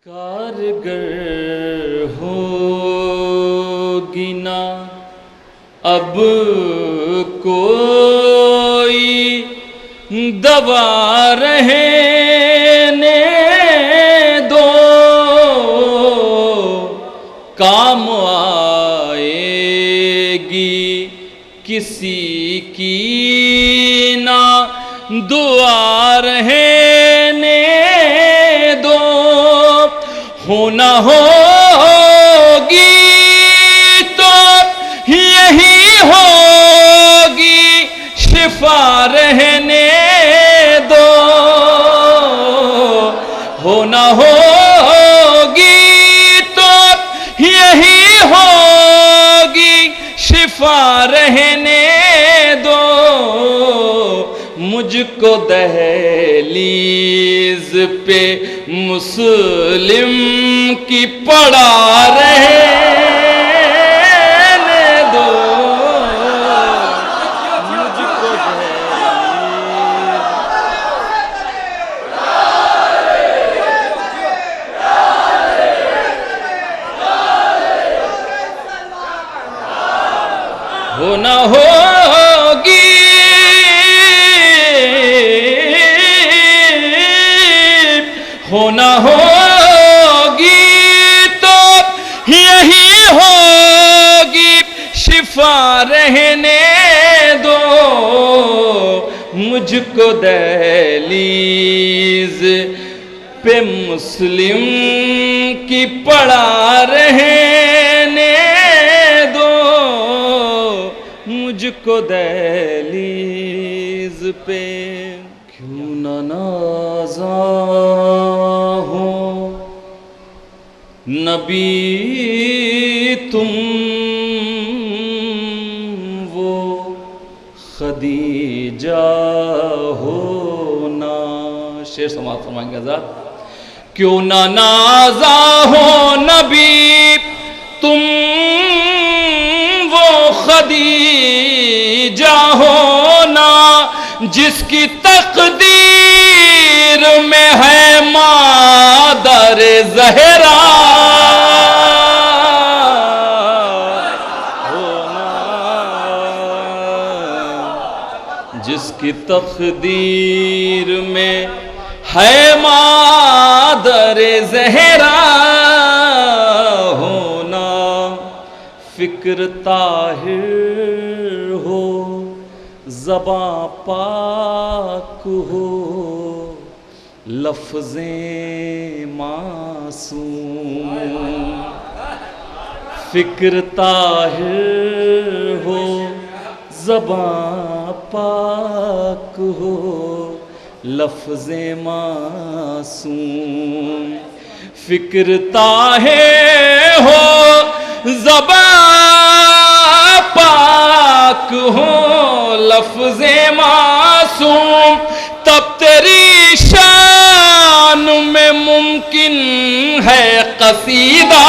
کارگر ہوگی نہ اب کوئی دوا رہنے دو، کام آئے گی کسی کی نہ دعا رہنے دو، ہونا ہوگی تو یہی ہوگی شفا رہنے دو، ہونا ہوگی تو یہی ہوگی شفا رہنے دو، مجھ کو دہلیز پہ مسلم کی پڑا رہنے دو، مجھ کو ہونا ہوگی ہونا ہوگی تو یہی ہوگی شفا رہنے دو، مجھ کو دہلیز پہ مسلم کی پڑا رہنے دو، مجھ کو دہلیز پہ کیوں نہ نازاں ہو نبی تم وہ خدیجہ ہو نا، شعر سماعت فرمائیں گے حضرات، کیوں نہ نازاں ہو نبی تم وہ خدیجہ ہو نا، جس کی تقدیر میں ہے مادر زہرا ہونا، جس کی تقدیر میں ہے مادر زہرا ہونا، فکر طاہر ہو زباں پاک ہو لفظیں معصوم، فکر طاہر ہو زباں پاک ہو لفظیں معصوم، فکر طاہر ہو زباں پاک ہو لفظ معصوم، تب تیری شان میں ممکن ہے قصیدہ